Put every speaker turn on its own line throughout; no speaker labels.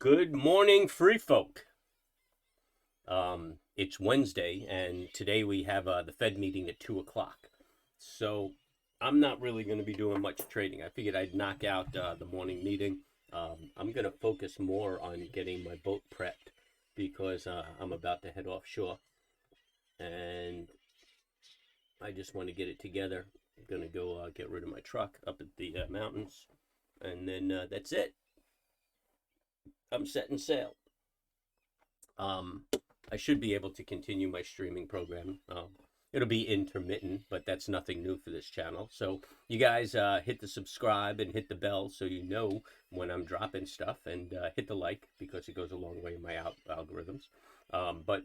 Good morning, free folk. It's Wednesday, and today we have the Fed meeting at 2 o'clock. So I'm not really going to be doing much trading. I figured I'd knock out the morning meeting. I'm going to focus more on getting my boat prepped because I'm about to head offshore, and I just want to get it together. I'm going to go get rid of my truck up at the mountains, and then that's it. I'm setting sail. I should be able to continue my streaming program. It'll be intermittent, but that's nothing new for this channel. So you guys hit the subscribe and hit the bell so you know when I'm dropping stuff, and hit the like because it goes a long way in my algorithms. But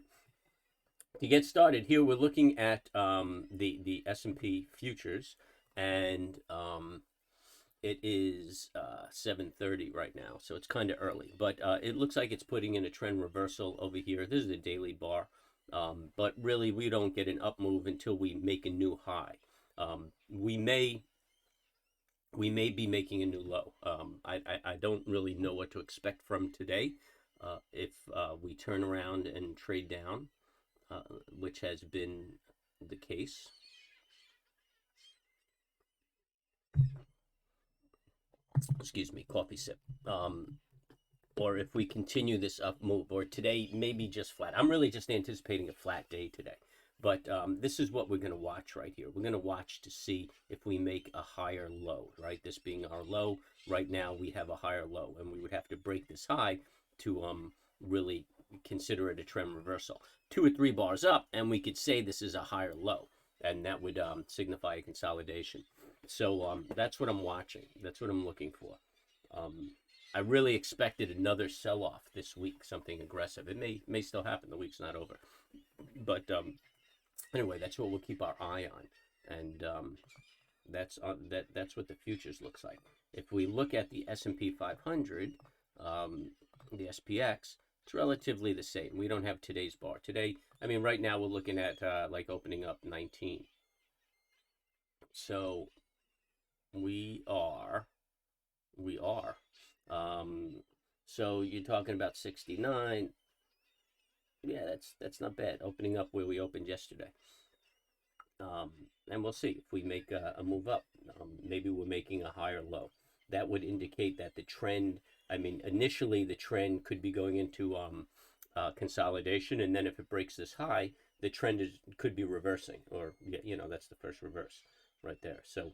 to get started here, we're looking at the S&P futures, and it is 7:30 right now, so it's kind of early, but it looks like it's putting in a trend reversal over here. This is a daily bar, but really we don't get an up move until we make a new high. We may be making a new low. I don't really know what to expect from today. If we turn around and trade down, which has been the case. Excuse me, coffee sip. Or if we continue this up move, or today maybe just flat. I'm really just anticipating a flat day today. But this is what we're going to watch right here. We're going to watch to see if we make a higher low, right? This being our low. Right now we have a higher low, and we would have to break this high to really consider it a trend reversal. 2 or 3 bars up, and we could say this is a higher low, and that would signify a consolidation. So that's what I'm watching. That's what I'm looking for. I really expected another sell-off this week, something aggressive. It may still happen. The week's not over. But anyway, that's what we'll keep our eye on. And that's what the futures looks like. If we look at the S&P 500, the SPX, it's relatively the same. We don't have today's bar. Today, I mean, right now we're looking at like opening up 19. So we are. So you're talking about 69. Yeah, that's not bad. Opening up where we opened yesterday. And we'll see if we make a move up. Maybe we're making a higher low. That would indicate that the trend, I mean, initially the trend could be going into consolidation, and then if it breaks this high, the trend could be reversing, or that's the first reverse right there. So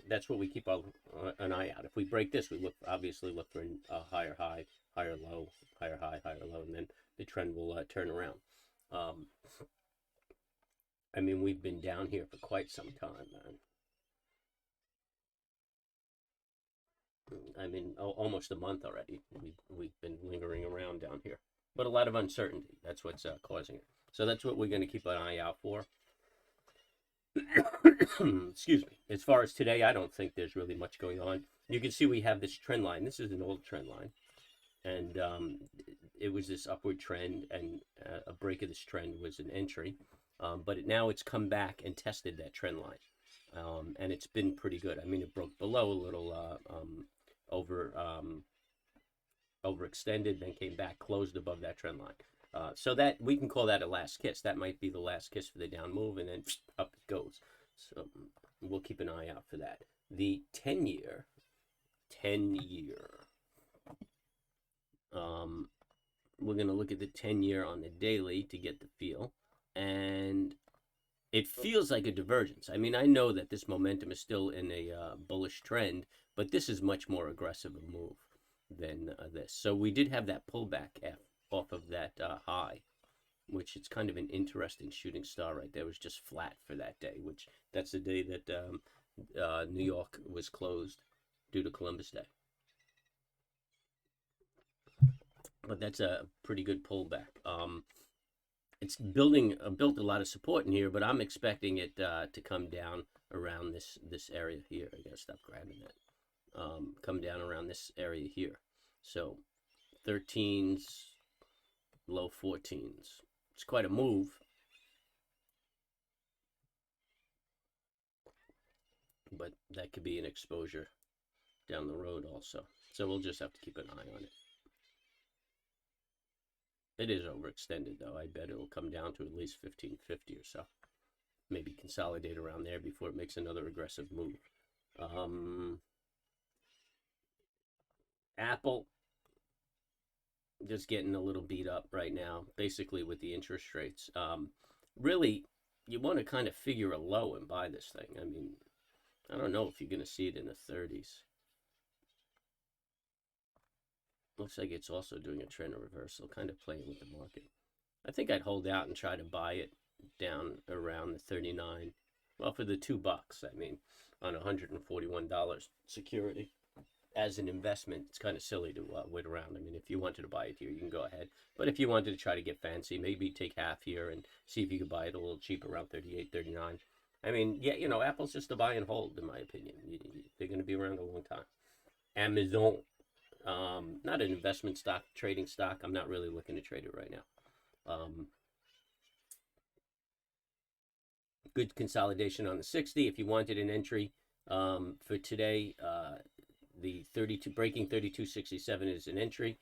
that's what we keep an eye out. If we break this, we obviously look for a higher high, higher low, higher high, higher low, and then the trend will turn around. I mean, we've been down here for quite some time, man. I mean, almost a month already. We've been lingering around down here, but a lot of uncertainty. That's what's causing it. So that's what we're going to keep an eye out for. Excuse me. As far as today, I don't think there's really much going on. You can see we have this trend line. This is an old trend line, and it was this upward trend, and a break of this trend was an entry. But now it's come back and tested that trend line, and it's been pretty good. I mean, it broke below a little, overextended, then came back, closed above that trend line. So that we can call that a last kiss. That might be the last kiss for the down move, and then up it goes. So we'll keep an eye out for that. The 10-year. We're going to look at the 10-year on the daily to get the feel. And it feels like a divergence. I mean, I know that this momentum is still in a bullish trend, but this is much more aggressive a move than this. So we did have that pullback off of that high, which is kind of an interesting shooting star right there. It was just flat for that day, which that's the day that New York was closed due to Columbus Day. But that's a pretty good pullback. It's built a lot of support in here, but I'm expecting it to come down around this area here. I gotta stop grabbing that. Come down around this area here. So 13s, low 14s. It's quite a move. But that could be an exposure down the road also. So we'll just have to keep an eye on it. It is overextended, though. I bet it'll come down to at least 1550 or so. Maybe consolidate around there before it makes another aggressive move. Apple, just getting a little beat up right now, basically with the interest rates. Really, you want to kind of figure a low and buy this thing. I mean, I don't know if you're going to see it in the 30s. Looks like it's also doing a trend reversal, kind of playing with the market. I think I'd hold out and try to buy it down around the 39. Well, for the $2, I mean, on $141 security. As an investment, it's kind of silly to wait around. I mean, if you wanted to buy it here, you can go ahead. But if you wanted to try to get fancy, maybe take half here and see if you could buy it a little cheap around 38, 39. I mean, yeah, you know, Apple's just a buy and hold, in my opinion. They're going to be around a long time. Amazon, not an investment stock, trading stock. I'm not really looking to trade it right now. Good consolidation on the 60. If you wanted an entry for today, the 32 breaking 32.67 is an entry.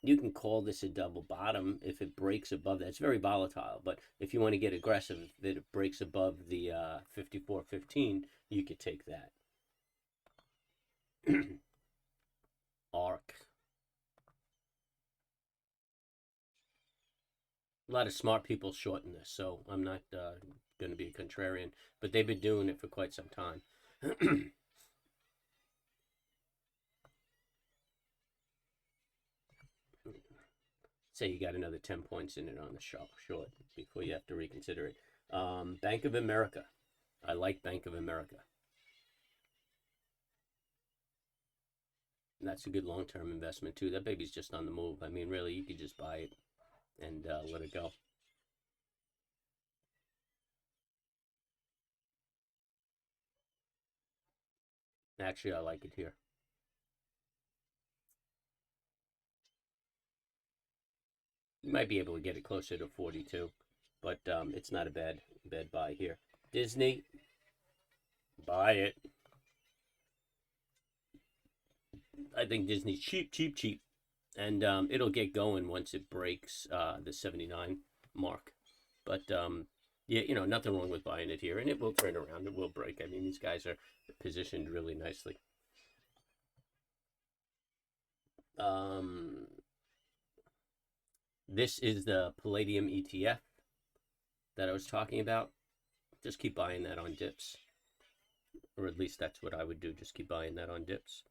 You can call this a double bottom if it breaks above that. It's very volatile, but if you want to get aggressive, if it breaks above the 54.15, you could take that. ARC. A lot of smart people shorting this, so I'm not going to be a contrarian, but they've been doing it for quite some time. Say you got another 10 points in it on the short before you have to reconsider it. Bank of America. I like Bank of America. And that's a good long-term investment too. That baby's just on the move. I mean, really, you could just buy it and let it go. Actually, I like it here. You might be able to get it closer to 42, but it's not a bad buy here. Disney, buy it. I think Disney's cheap, and it'll get going once it breaks the 79 mark. But yeah, you know, nothing wrong with buying it here, and it will turn around. It will break. I mean, these guys are positioned really nicely. This is the Palladium ETF that I was talking about. Just keep buying that on dips, or at least that's what I would do. Just keep buying that on dips.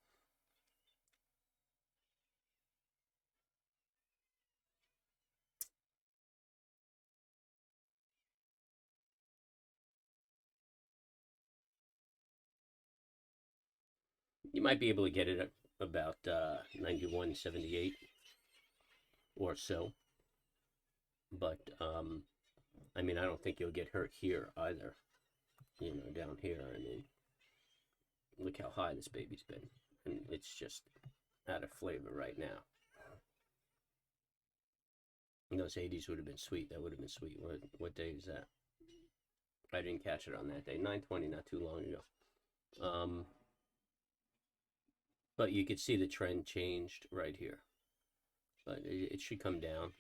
You might be able to get it at about 91.78 or so, but I mean, I don't think you'll get hurt here either. You know, down here, I mean, look how high this baby's been, and it's just out of flavor right now. And those 80s would have been sweet. That would have been sweet. What day is that? I didn't catch it on that day. 9:20, not too long ago. But you could see the trend changed right here. But it should come down.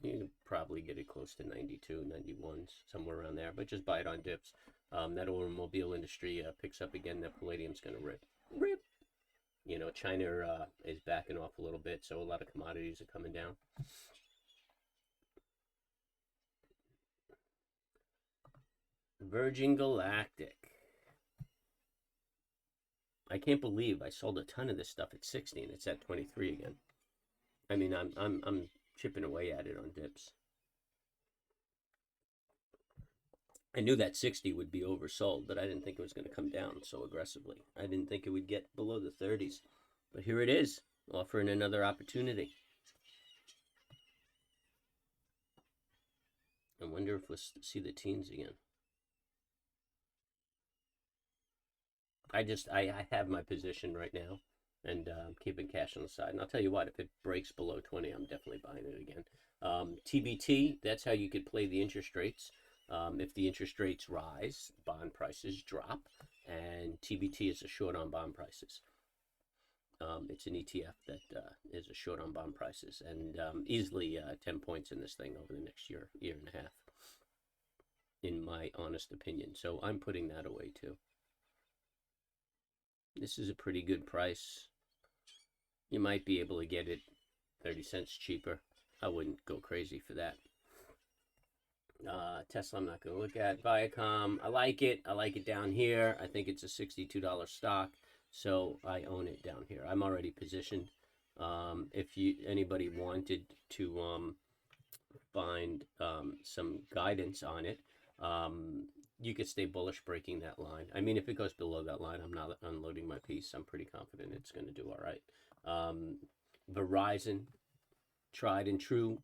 You can probably get it close to 92, 91, somewhere around there. But just buy it on dips. That automobile industry picks up again. That palladium's going to rip. You know, China is backing off a little bit, so a lot of commodities are coming down. Virgin Galactic. I can't believe I sold a ton of this stuff at 60 and it's at 23 again. I mean, I'm chipping away at it on dips. I knew that 60 would be oversold, but I didn't think it was going to come down so aggressively. I didn't think it would get below the 30s. But here it is, offering another opportunity. I wonder if we'll see the teens again. I have my position right now, and I'm keeping cash on the side. And I'll tell you what, if it breaks below 20, I'm definitely buying it again. TBT, that's how you could play the interest rates. If the interest rates rise, bond prices drop, and TBT is a short on bond prices. It's an ETF that is a short on bond prices, and easily 10 points in this thing over the next year and a half, in my honest opinion. So I'm putting that away too. This is a pretty good price. You might be able to get it 30 cents cheaper. I wouldn't go crazy for that. Tesla, I'm not going to look at. Viacom, I like it. I like it down here. I think it's a $62 stock, so I own it down here. I'm already positioned. If anybody wanted to find some guidance on it, you could stay bullish breaking that line. I mean, if it goes below that line, I'm not unloading my piece. I'm pretty confident it's going to do all right. Verizon, tried and true.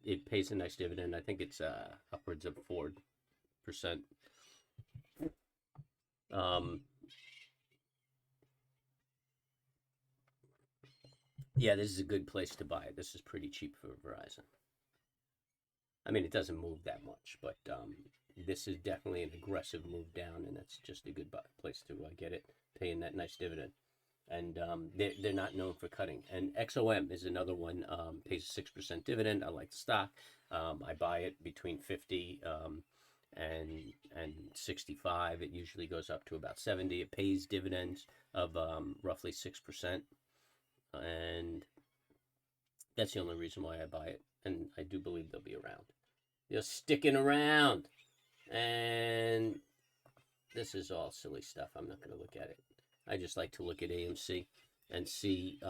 It pays a nice dividend. I think it's upwards of 4%. Yeah, this is a good place to buy it. This is pretty cheap for Verizon. I mean, it doesn't move that much, but this is definitely an aggressive move down, and that's just a good place to get it, paying that nice dividend. And they're not known for cutting. And XOM is another one, pays a 6% dividend. I like the stock. I buy it between 50 and 65. It usually goes up to about 70. It pays dividends of roughly 6%. And that's the only reason why I buy it. And I do believe they'll be around. They're sticking around. And this is all silly stuff. I'm not going to look at it. I just like to look at AMC and see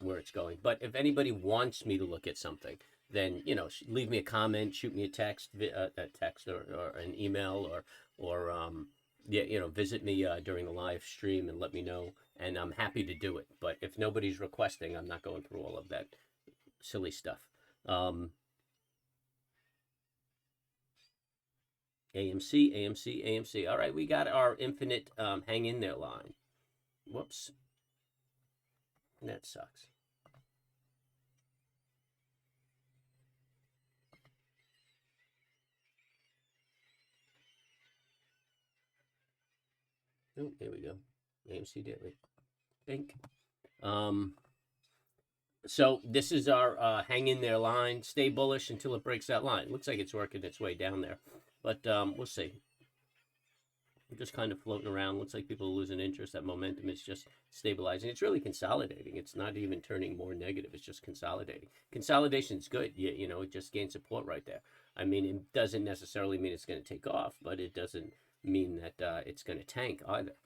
where it's going. But if anybody wants me to look at something, then, leave me a comment, shoot me a text or an email, or visit me during the live stream and let me know, and I'm happy to do it. But if nobody's requesting, I'm not going through all of that silly stuff. AMC. All right, we got our infinite hang in there line. Whoops. That sucks. Oh, there we go. AMC daily. Bink. So this is our hang in there line. Stay bullish until it breaks that line. Looks like it's working its way down there, but we'll see. We're just kind of floating around. Looks like people are losing interest. That momentum is just stabilizing. It's really consolidating. It's not even turning more negative. It's just consolidating. Consolidation's good. It just gains support right there. I mean, it doesn't necessarily mean it's going to take off, but it doesn't mean that it's going to tank either.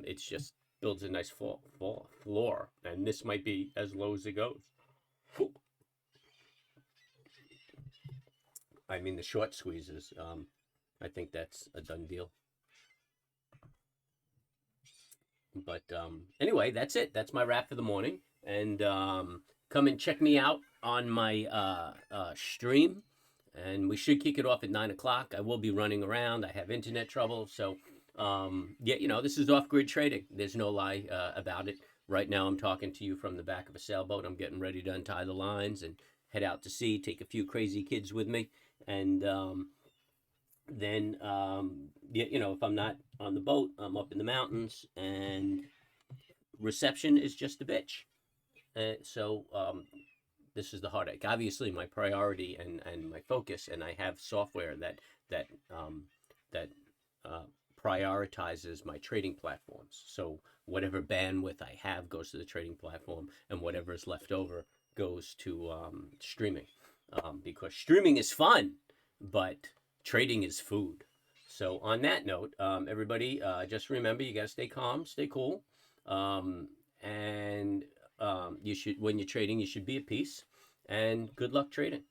It's just builds a nice floor, and this might be as low as it goes. I mean, the short squeezes. I think that's a done deal. But anyway, that's it. That's my wrap for the morning. And come and check me out on my stream. And we should kick it off at 9 o'clock. I will be running around. I have internet trouble. So, this is off-grid trading. There's no lie about it. Right now, I'm talking to you from the back of a sailboat. I'm getting ready to untie the lines and head out to sea, take a few crazy kids with me. And then, if I'm not on the boat, I'm up in the mountains, and reception is just a bitch. So this is the heartache. Obviously, my priority and my focus, and I have software that prioritizes my trading platforms. So whatever bandwidth I have goes to the trading platform, and whatever is left over goes to streaming, because streaming is fun, but trading is food. So on that note, everybody, just remember, you got to stay calm, stay cool, and you should, when you're trading, you should be at peace. And good luck trading.